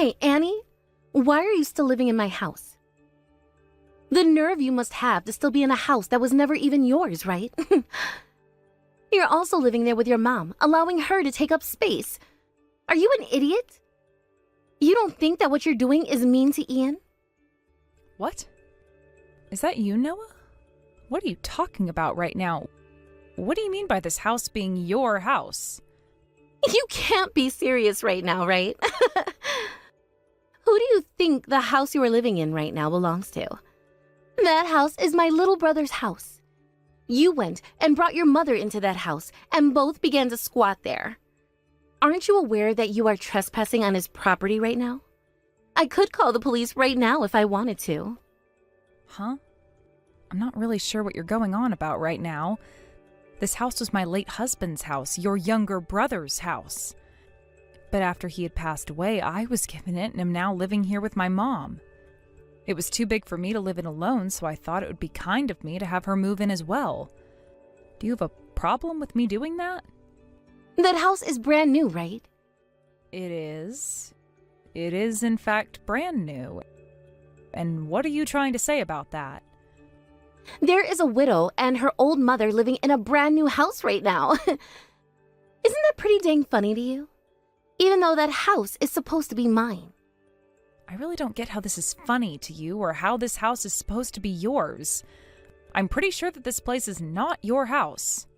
Hey, Annie, why are you still living in my house? The nerve you must have to still be in a house that was never even yours, right? You're also living there with your mom, allowing her to take up space. Are you an idiot? You don't think that what you're doing is mean to Ian? What? Is that you, Noah? What are you talking about right now? What do you mean by this house being your house? You can't be serious right now, right? Who do you think the house you are living in right now belongs to? That house is my little brother's house. You went and brought your mother into that house and both began to squat there. Aren't you aware that you are trespassing on his property right now? I could call the police right now if I wanted to. Huh? I'm not really sure what you're going on about right now. This house was my late husband's house, your younger brother's house. But after he had passed away, I was given it and am now living here with my mom. It was too big for me to live in alone, so I thought it would be kind of me to have her move in as well. Do you have a problem with me doing that? That house is brand new, right? It is. It is, in fact, brand new. And what are you trying to say about that? There is a widow and her old mother living in a brand new house right now. Isn't that pretty dang funny to you? Even though that house is supposed to be mine. I really don't get how this is funny to you or how this house is supposed to be yours. I'm pretty sure that this place is not your house.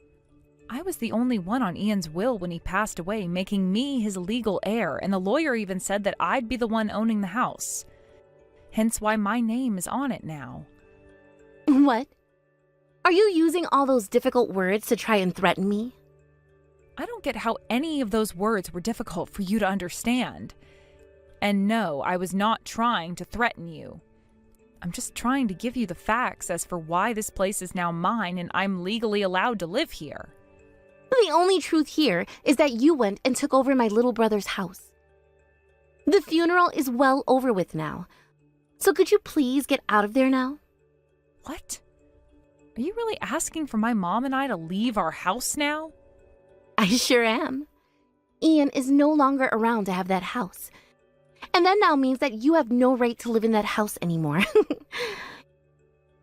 I was the only one on Ian's will when he passed away, making me his legal heir, and the lawyer even said that I'd be the one owning the house. Hence why my name is on it now. What? Are you using all those difficult words to try and threaten me? I don't get how any of those words were difficult for you to understand. And no, I was not trying to threaten you. I'm just trying to give you the facts as for why this place is now mine and I'm legally allowed to live here. The only truth here is that you went and took over my little brother's house. The funeral is well over with now. So could you please get out of there now? What? Are you really asking for my mom and I to leave our house now? I sure am. Ian is no longer around to have that house. And that now means that you have no right to live in that house anymore.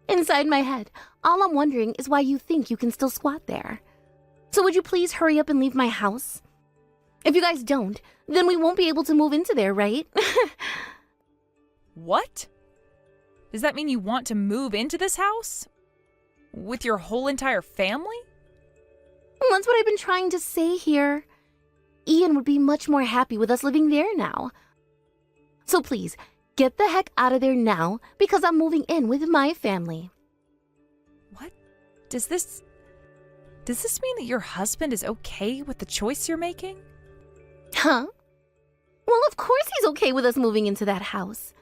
Inside my head, all I'm wondering is why you think you can still squat there. So would you please hurry up and leave my house? If you guys don't, then we won't be able to move into there, right? What? Does that mean you want to move into this house? With your whole entire family? That's what I've been trying to say here. Ian would be much more happy with us living there now. So please, get the heck out of there now, because I'm moving in with my family. What? Does this mean that your husband is okay with the choice you're making? Huh? Well, of course he's okay with us moving into that house.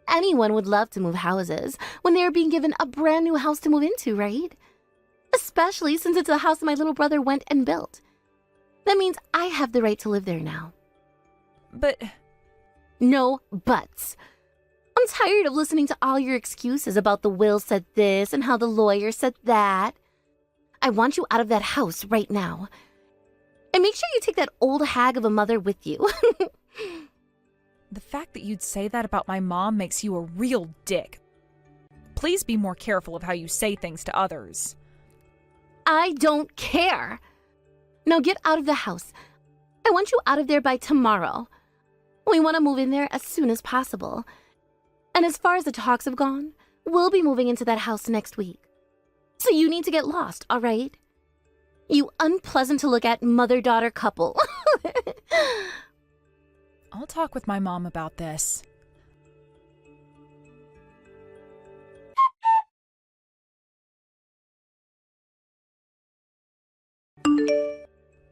Anyone would love to move houses when they are being given a brand new house to move into, right? Especially since it's a house my little brother went and built. That means I have the right to live there now. But... No buts. I'm tired of listening to all your excuses about the will said this and how the lawyer said that. I want you out of that house right now. And make sure you take that old hag of a mother with you. The fact that you'd say that about my mom makes you a real dick. Please be more careful of how you say things to others. I don't care. Now get out of the house. I want you out of there by tomorrow. We want to move in there as soon as possible. And as far as the talks have gone, we'll be moving into that house next week. So you need to get lost, all right? You unpleasant to look at mother-daughter couple. I'll talk with my mom about this.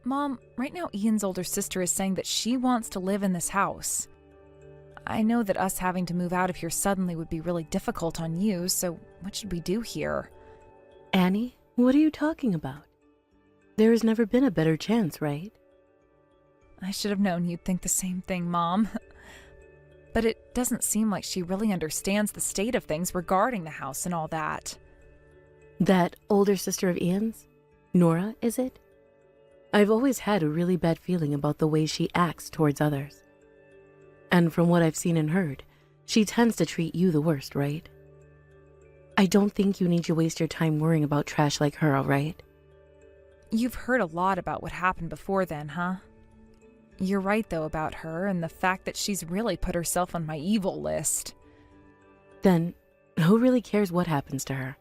Mom, right now Ian's older sister is saying that she wants to live in this house. I know that us having to move out of here suddenly would be really difficult on you, so what should we do here? Annie, what are you talking about? There has never been a better chance, right? I should have known you'd think the same thing, Mom. But it doesn't seem like she really understands the state of things regarding the house and all that. That older sister of Ian's? Nora, is it? I've always had a really bad feeling about the way she acts towards others. And from what I've seen and heard, she tends to treat you the worst, right? I don't think you need to waste your time worrying about trash like her, alright? You've heard a lot about what happened before then, huh? You're right, though, about her and the fact that she's really put herself on my evil list. Then, who really cares what happens to her?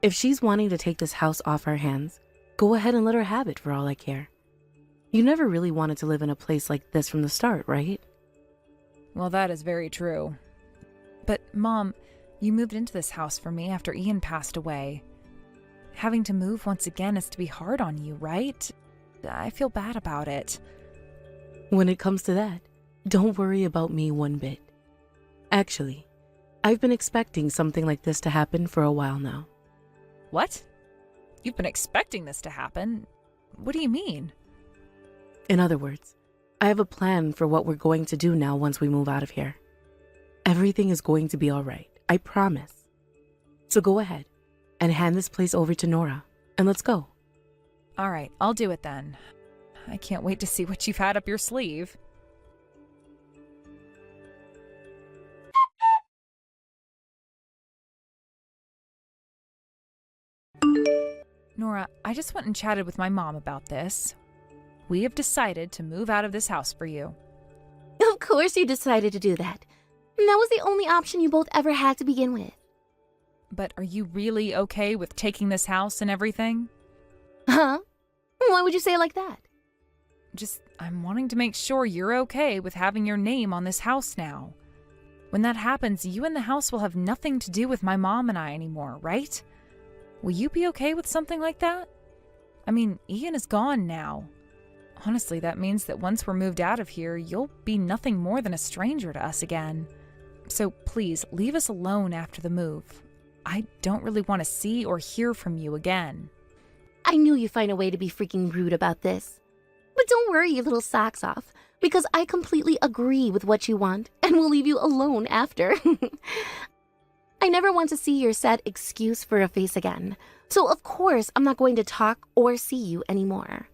If she's wanting to take this house off our hands, go ahead and let her have it for all I care. You never really wanted to live in a place like this from the start, right? Well, that is very true. But, Mom, you moved into this house for me after Ian passed away. Having to move once again is to be hard on you, right? I feel bad about it. When it comes to that, don't worry about me one bit. Actually, I've been expecting something like this to happen for a while now. What? You've been expecting this to happen? What do you mean? In other words, I have a plan for what we're going to do now once we move out of here. Everything is going to be all right, I promise. So go ahead and hand this place over to Nora, and let's go. All right, I'll do it then. I can't wait to see what you've had up your sleeve. Nora, I just went and chatted with my mom about this. We have decided to move out of this house for you. Of course you decided to do that. That was the only option you both ever had to begin with. But are you really okay with taking this house and everything? Huh? Why would you say it like that? I'm wanting to make sure you're okay with having your name on this house now. When that happens, you and the house will have nothing to do with my mom and I anymore, right? Will you be okay with something like that? I mean, Ian is gone now. Honestly, that means that once we're moved out of here, you'll be nothing more than a stranger to us again. So please, leave us alone after the move. I don't really want to see or hear from you again. I knew you'd find a way to be freaking rude about this. But don't worry your little socks off, because I completely agree with what you want and will leave you alone after. I never want to see your sad excuse for a face again, so of course I'm not going to talk or see you anymore.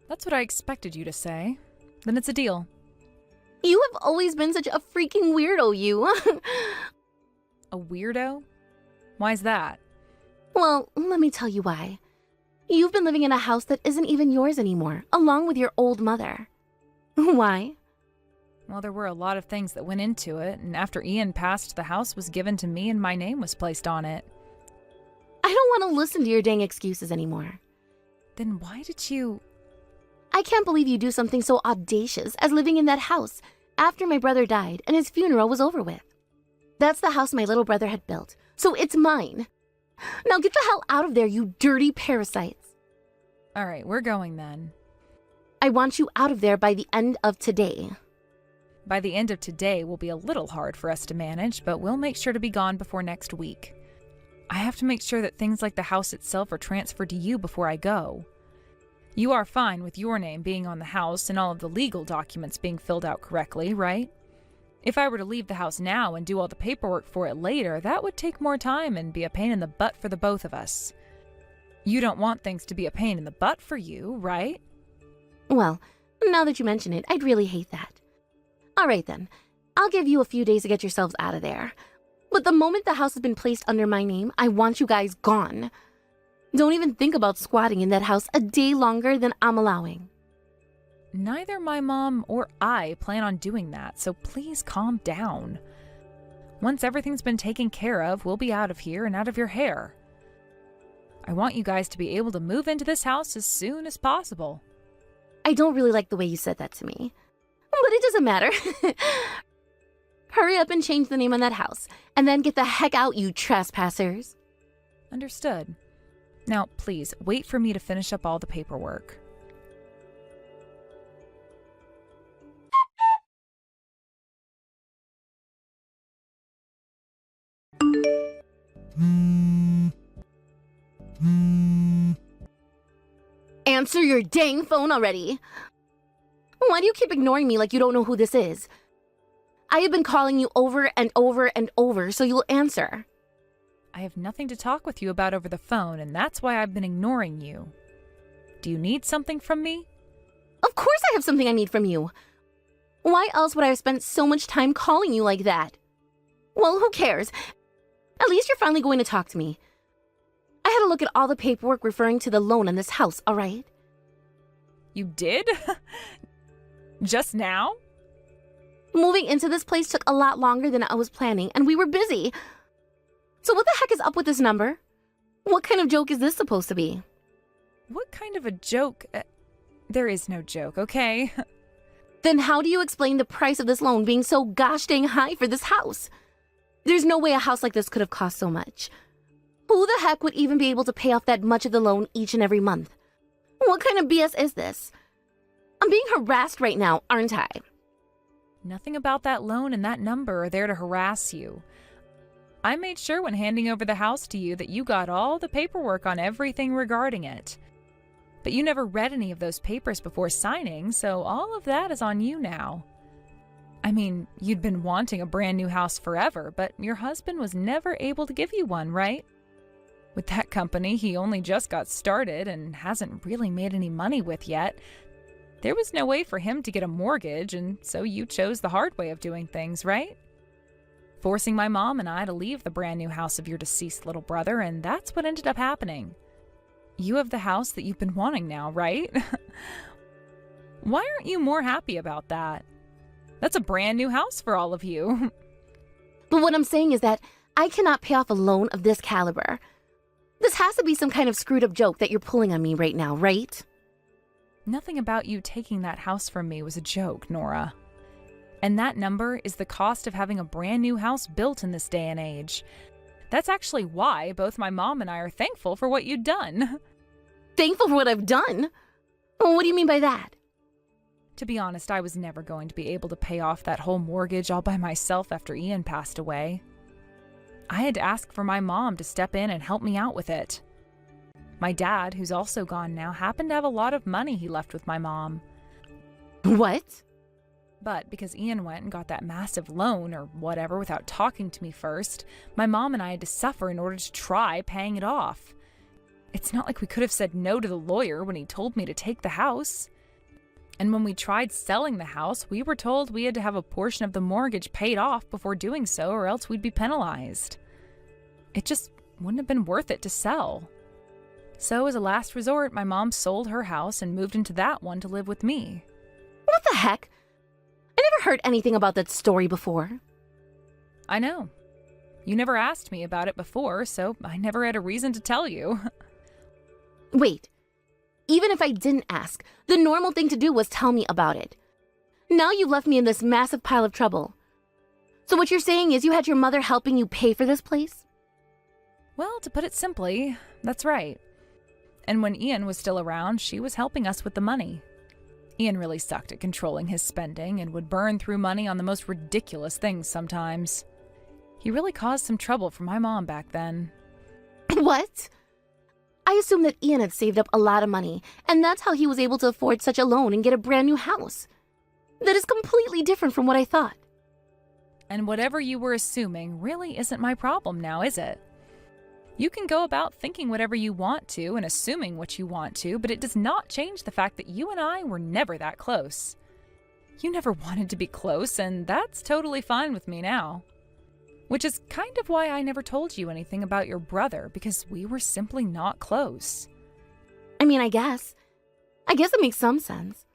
That's what I expected you to say. Then it's a deal. You have always been such a freaking weirdo, you. A weirdo? Why's that? Well, let me tell you why. You've been living in a house that isn't even yours anymore, along with your old mother. Why? Well, there were a lot of things that went into it, and after Ian passed, the house was given to me and my name was placed on it. I don't want to listen to your dang excuses anymore. Then why did you... I can't believe you do something so audacious as living in that house after my brother died and his funeral was over with. That's the house my little brother had built, so it's mine. Now get the hell out of there, you dirty parasites. All right, we're going then. I want you out of there by the end of today. By the end of today will be a little hard for us to manage, but we'll make sure to be gone before next week. I have to make sure that things like the house itself are transferred to you before I go. You are fine with your name being on the house and all of the legal documents being filled out correctly, right? If I were to leave the house now and do all the paperwork for it later, that would take more time and be a pain in the butt for the both of us. You don't want things to be a pain in the butt for you, right? Well, now that you mention it, I'd really hate that. All right then, I'll give you a few days to get yourselves out of there. But the moment the house has been placed under my name, I want you guys gone. Don't even think about squatting in that house a day longer than I'm allowing. Neither my mom or I plan on doing that, so please calm down. Once everything's been taken care of, we'll be out of here and out of your hair. I want you guys to be able to move into this house as soon as possible. I don't really like the way you said that to me. But it doesn't matter. Hurry up and change the name on that house, and then get the heck out, you trespassers. Understood. Now, please, wait for me to finish up all the paperwork. Answer your dang phone already. Why do you keep ignoring me like you don't know who this is? I have been calling you over and over and over, so you'll answer. I have nothing to talk with you about over the phone, and that's why I've been ignoring you. Do you need something from me? Of course I have something I need from you. Why else would I have spent so much time calling you like that? Well, who cares? At least you're finally going to talk to me. I had a look at all the paperwork referring to the loan on this house, all right? You did? Just now? Moving into this place took a lot longer than I was planning, and we were busy. So what the heck is up with this number? What kind of joke is this supposed to be? What kind of a joke? There is no joke, okay? Then how do you explain the price of this loan being so gosh dang high for this house? There's no way a house like this could have cost so much. Who the heck would even be able to pay off that much of the loan each and every month? What kind of BS is this? I'm being harassed right now, aren't I? Nothing about that loan and that number are there to harass you. I made sure when handing over the house to you that you got all the paperwork on everything regarding it. But you never read any of those papers before signing, so all of that is on you now. I mean, you'd been wanting a brand new house forever, but your husband was never able to give you one, right? With that company he only just got started and hasn't really made any money with yet, there was no way for him to get a mortgage, and so you chose the hard way of doing things, right? Forcing my mom and I to leave the brand new house of your deceased little brother, and that's what ended up happening. You have the house that you've been wanting now, right? Why aren't you more happy about that? That's a brand new house for all of you. But what I'm saying is that I cannot pay off a loan of this caliber. This has to be some kind of screwed up joke that you're pulling on me right now, right? Nothing about you taking that house from me was a joke, Nora. And that number is the cost of having a brand new house built in this day and age. That's actually why both my mom and I are thankful for what you'd done. Thankful for what I've done? What do you mean by that? To be honest, I was never going to be able to pay off that whole mortgage all by myself after Ian passed away. I had to ask for my mom to step in and help me out with it. My dad, who's also gone now, happened to have a lot of money he left with my mom. What? But because Ian went and got that massive loan or whatever without talking to me first, my mom and I had to suffer in order to try paying it off. It's not like we could have said no to the lawyer when he told me to take the house. And when we tried selling the house, we were told we had to have a portion of the mortgage paid off before doing so, or else we'd be penalized. It just wouldn't have been worth it to sell. So as a last resort, my mom sold her house and moved into that one to live with me. What the heck? I never heard anything about that story before. I know. You never asked me about it before, so I never had a reason to tell you. Wait. Even if I didn't ask, the normal thing to do was tell me about it. Now you've left me in this massive pile of trouble. So what you're saying is you had your mother helping you pay for this place? Well, to put it simply, that's right. And when Ian was still around, she was helping us with the money. Ian really sucked at controlling his spending and would burn through money on the most ridiculous things sometimes. He really caused some trouble for my mom back then. What? I assumed that Ian had saved up a lot of money, and that's how he was able to afford such a loan and get a brand new house. That is completely different from what I thought. And whatever you were assuming really isn't my problem now, is it? You can go about thinking whatever you want to and assuming what you want to, but it does not change the fact that you and I were never that close. You never wanted to be close, and that's totally fine with me now. Which is kind of why I never told you anything about your brother, because we were simply not close. I mean, I guess it makes some sense.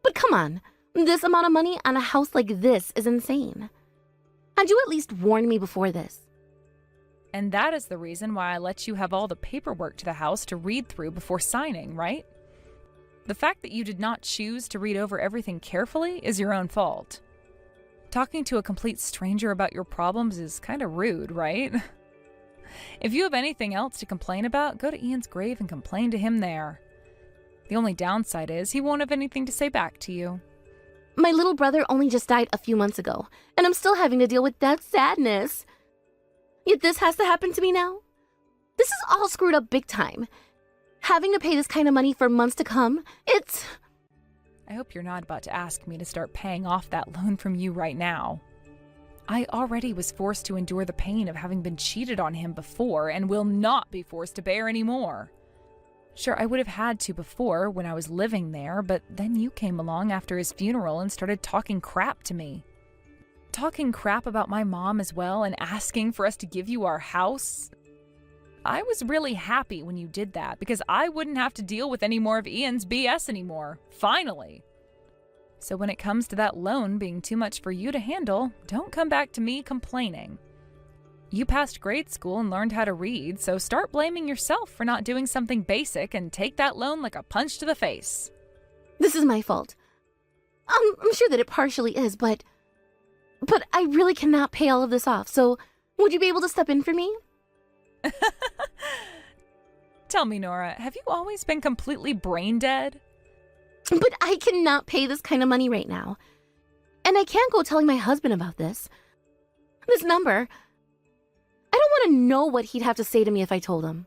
But come on, this amount of money on a house like this is insane. Had you at least warned me before this? And that is the reason why I let you have all the paperwork to the house to read through before signing, right? The fact that you did not choose to read over everything carefully is your own fault. Talking to a complete stranger about your problems is kind of rude, right? If you have anything else to complain about, go to Ian's grave and complain to him there. The only downside is he won't have anything to say back to you. My little brother only just died a few months ago, and I'm still having to deal with that sadness. Yet this has to happen to me now? This is all screwed up big time. Having to pay this kind of money for months to come, it's... I hope you're not about to ask me to start paying off that loan from you right now. I already was forced to endure the pain of having been cheated on him before and will not be forced to bear any more. Sure, I would have had to before when I was living there, but then you came along after his funeral and started talking crap to me. Talking crap about my mom as well and asking for us to give you our house. I was really happy when you did that because I wouldn't have to deal with any more of Ian's BS anymore. Finally. So when it comes to that loan being too much for you to handle, don't come back to me complaining. You passed grade school and learned how to read, so start blaming yourself for not doing something basic and take that loan like a punch to the face. This is my fault. I'm sure that it partially is, but I really cannot pay all of this off, so would you be able to step in for me? Tell me, Nora, have you always been completely brain dead? But I cannot pay this kind of money right now. And I can't go telling my husband about this. This number. I don't want to know what he'd have to say to me if I told him.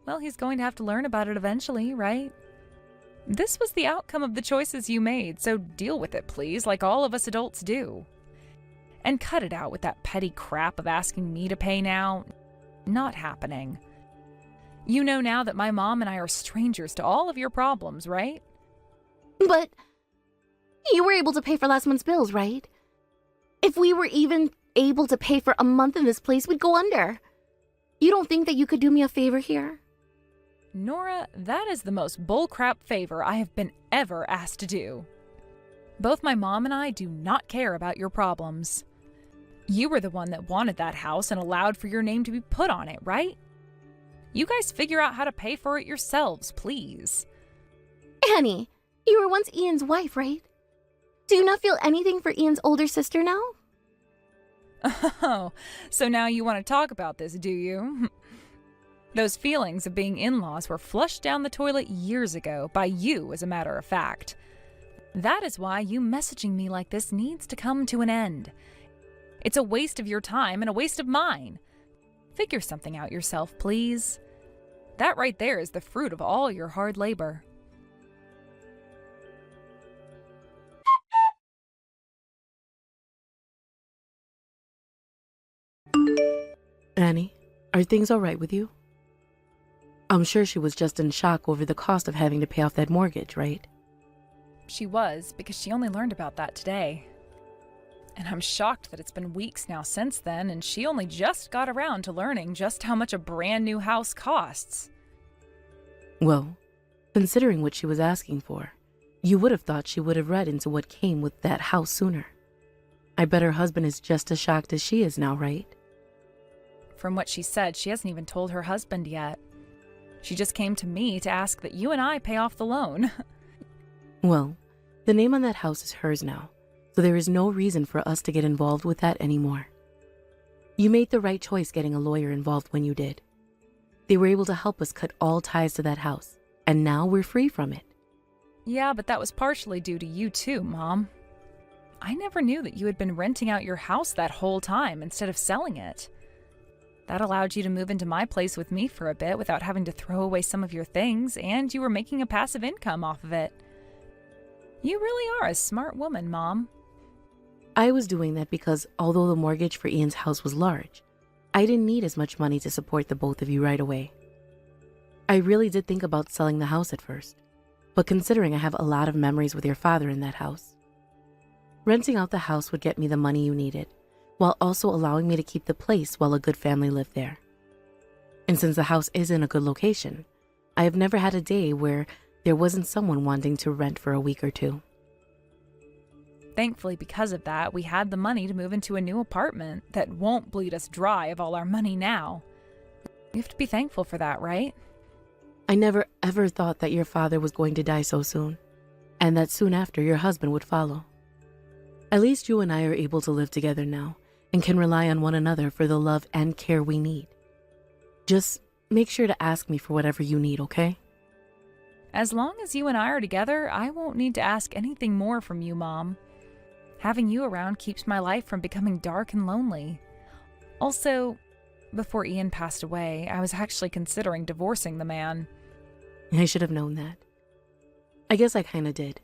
Well, he's going to have to learn about it eventually, right? This was the outcome of the choices you made, so deal with it, please, like all of us adults do. And cut it out with that petty crap of asking me to pay now. Not happening. You know now that my mom and I are strangers to all of your problems, right? But you were able to pay for last month's bills, right? If we were even able to pay for a month in this place, we'd go under. You don't think that you could do me a favor here? Nora, that is the most bullcrap favor I have been ever asked to do. Both my mom and I do not care about your problems. You were the one that wanted that house and allowed for your name to be put on it, right? You guys figure out how to pay for it yourselves, please. Annie, you were once Ian's wife, right? Do you not feel anything for Ian's older sister now? Oh, so now you want to talk about this, do you? Those feelings of being in-laws were flushed down the toilet years ago, by you, as a matter of fact. That is why you messaging me like this needs to come to an end. It's a waste of your time and a waste of mine. Figure something out yourself, please. That right there is the fruit of all your hard labor. Annie, are things all right with you? I'm sure she was just in shock over the cost of having to pay off that mortgage, right? She was, because she only learned about that today. And I'm shocked that it's been weeks now since then, and she only just got around to learning just how much a brand new house costs. Well, considering what she was asking for, you would have thought she would have read into what came with that house sooner. I bet her husband is just as shocked as she is now, right? From what she said, she hasn't even told her husband yet. She just came to me to ask that you and I pay off the loan. Well, the name on that house is hers now, so there is no reason for us to get involved with that anymore. You made the right choice getting a lawyer involved when you did. They were able to help us cut all ties to that house, and now we're free from it. Yeah, but that was partially due to you too, Mom. I never knew that you had been renting out your house that whole time instead of selling it. That allowed you to move into my place with me for a bit without having to throw away some of your things, and you were making a passive income off of it. You really are a smart woman, Mom. I was doing that because although the mortgage for Ian's house was large, I didn't need as much money to support the both of you right away. I really did think about selling the house at first, but considering I have a lot of memories with your father in that house, renting out the house would get me the money you needed, while also allowing me to keep the place while a good family lived there. And since the house is in a good location, I have never had a day where there wasn't someone wanting to rent for a week or two. Thankfully, because of that, we had the money to move into a new apartment that won't bleed us dry of all our money now. You have to be thankful for that, right? I never ever thought that your father was going to die so soon, and that soon after your husband would follow. At least you and I are able to live together now, and can rely on one another for the love and care we need. Just make sure to ask me for whatever you need, okay? As long as you and I are together, I won't need to ask anything more from you, Mom. Having you around keeps my life from becoming dark and lonely. Also, before Ian passed away, I was actually considering divorcing the man. I should have known that. I guess I kinda did,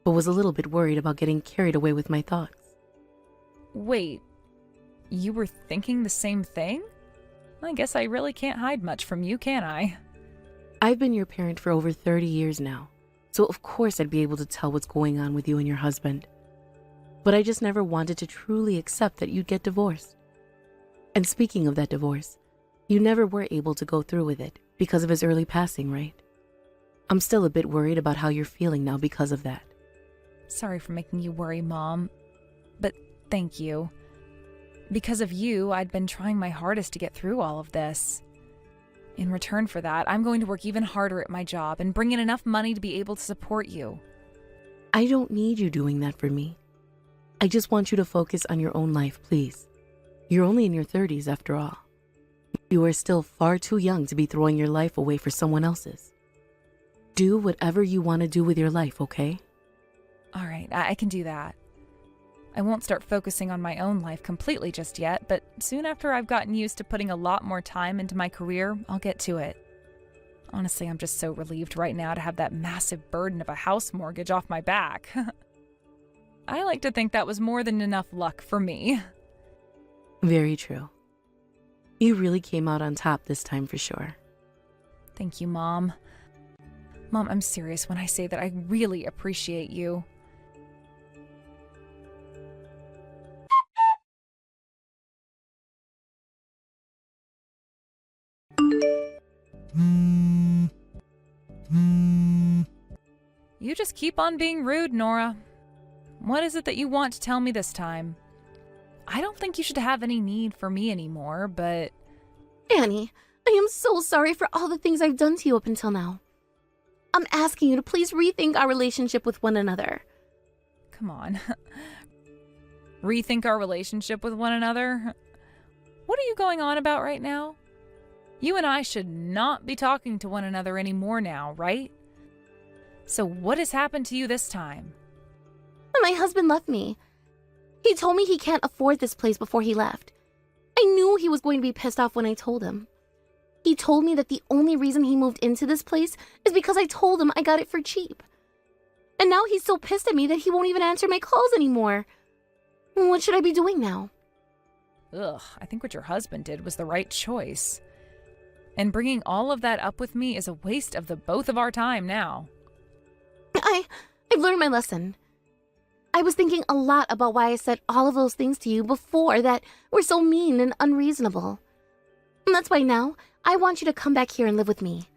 but was a little bit worried about getting carried away with my thoughts. Wait, you were thinking the same thing? I guess I really can't hide much from you, can I? I've been your parent for over 30 years now, so of course I'd be able to tell what's going on with you and your husband. But I just never wanted to truly accept that you'd get divorced. And speaking of that divorce, you never were able to go through with it because of his early passing, right? I'm still a bit worried about how you're feeling now because of that. Sorry for making you worry, Mom. But thank you. Because of you, I'd been trying my hardest to get through all of this. In return for that, I'm going to work even harder at my job and bring in enough money to be able to support you. I don't need you doing that for me. I just want you to focus on your own life, please. You're only in your 30s after all. You are still far too young to be throwing your life away for someone else's. Do whatever you want to do with your life, okay? All right, I can do that. I won't start focusing on my own life completely just yet, but soon after I've gotten used to putting a lot more time into my career, I'll get to it. Honestly, I'm just so relieved right now to have that massive burden of a house mortgage off my back. I like to think that was more than enough luck for me. Very true. You really came out on top this time for sure. Thank you, Mom. Mom, I'm serious when I say that I really appreciate you. You just keep on being rude, Nora. What is it that you want to tell me this time? I don't think you should have any need for me anymore, but... Annie, I am so sorry for all the things I've done to you up until now. I'm asking you to please rethink our relationship with one another. Come on. Rethink our relationship with one another? What are you going on about right now? You and I should not be talking to one another anymore now, right? So what has happened to you this time? My husband left me. He told me he can't afford this place before he left. I knew he was going to be pissed off when I told him. He told me that the only reason he moved into this place is because I told him I got it for cheap. And now he's so pissed at me that he won't even answer my calls anymore. What should I be doing now? Ugh, I think what your husband did was the right choice. And bringing all of that up with me is a waste of the both of our time now. I've learned my lesson. I was thinking a lot about why I said all of those things to you before that were so mean and unreasonable. And that's why now I want you to come back here and live with me.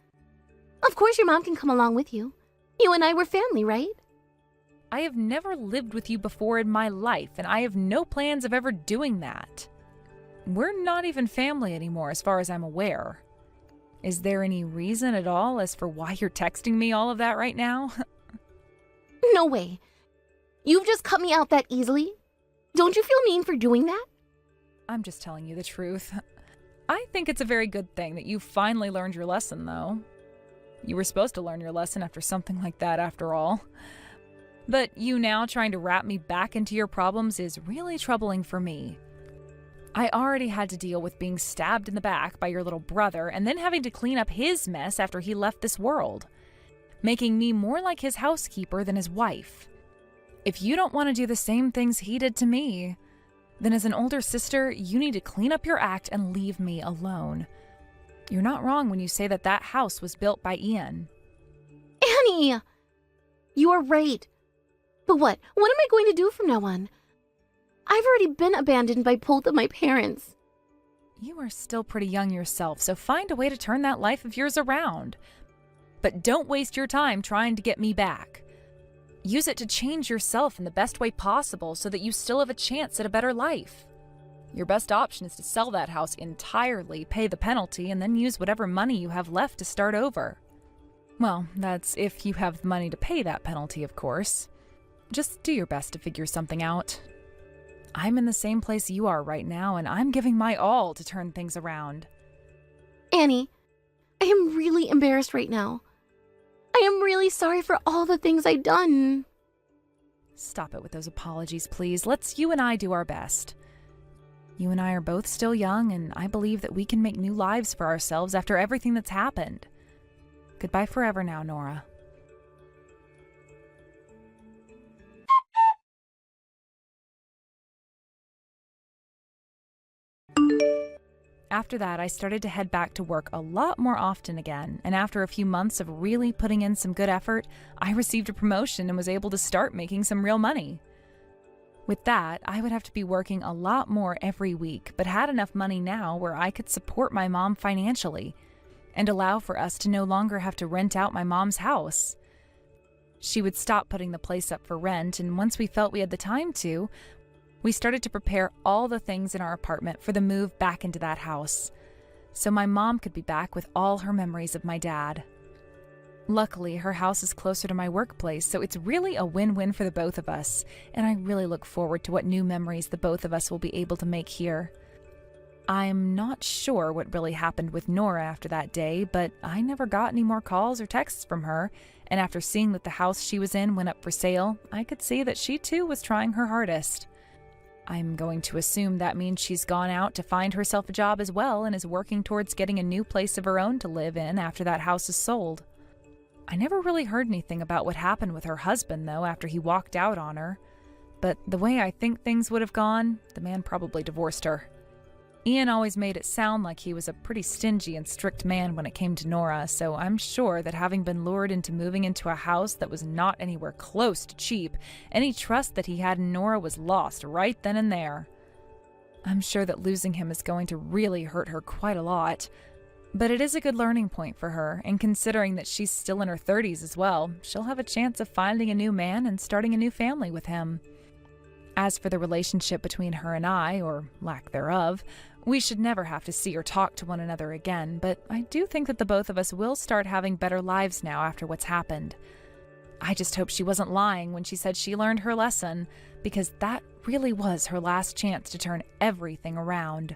Of course your mom can come along with you. You and I were family, right? I have never lived with you before in my life, and I have no plans of ever doing that. We're not even family anymore as far as I'm aware. Is there any reason at all as for why you're texting me all of that right now? No way. You've just cut me out that easily? Don't you feel mean for doing that? I'm just telling you the truth. I think it's a very good thing that you finally learned your lesson, though. You were supposed to learn your lesson after something like that, after all. But you now trying to wrap me back into your problems is really troubling for me. I already had to deal with being stabbed in the back by your little brother and then having to clean up his mess after he left this world, making me more like his housekeeper than his wife. If you don't want to do the same things he did to me, then as an older sister, you need to clean up your act and leave me alone. You're not wrong when you say that that house was built by Ian. Annie! You are right. But what? What am I going to do from now on? I've already been abandoned by both of my parents. You are still pretty young yourself, so find a way to turn that life of yours around. But don't waste your time trying to get me back. Use it to change yourself in the best way possible so that you still have a chance at a better life. Your best option is to sell that house entirely, pay the penalty, and then use whatever money you have left to start over. Well, that's if you have the money to pay that penalty, of course. Just do your best to figure something out. I'm in the same place you are right now, and I'm giving my all to turn things around. Annie, I am really embarrassed right now. I am really sorry for all the things I've done. Stop it with those apologies, please. Let's you and I do our best. You and I are both still young, and I believe that we can make new lives for ourselves after everything that's happened. Goodbye forever now, Nora. After that, I started to head back to work a lot more often again, and after a few months of really putting in some good effort, I received a promotion and was able to start making some real money. With that, I would have to be working a lot more every week, but had enough money now where I could support my mom financially and allow for us to no longer have to rent out my mom's house. She would stop putting the place up for rent, and once we felt we had the time to, we started to prepare all the things in our apartment for the move back into that house, so my mom could be back with all her memories of my dad. Luckily, her house is closer to my workplace, so it's really a win-win for the both of us, and I really look forward to what new memories the both of us will be able to make here. I'm not sure what really happened with Nora after that day, but I never got any more calls or texts from her, and after seeing that the house she was in went up for sale, I could see that she too was trying her hardest. I'm going to assume that means she's gone out to find herself a job as well and is working towards getting a new place of her own to live in after that house is sold. I never really heard anything about what happened with her husband, though, after he walked out on her. But the way I think things would have gone, the man probably divorced her. Ian always made it sound like he was a pretty stingy and strict man when it came to Nora, so I'm sure that having been lured into moving into a house that was not anywhere close to cheap, any trust that he had in Nora was lost right then and there. I'm sure that losing him is going to really hurt her quite a lot, but it is a good learning point for her, and considering that she's still in her 30s as well, she'll have a chance of finding a new man and starting a new family with him. As for the relationship between her and I, or lack thereof, we should never have to see or talk to one another again, but I do think that the both of us will start having better lives now after what's happened. I just hope she wasn't lying when she said she learned her lesson, because that really was her last chance to turn everything around.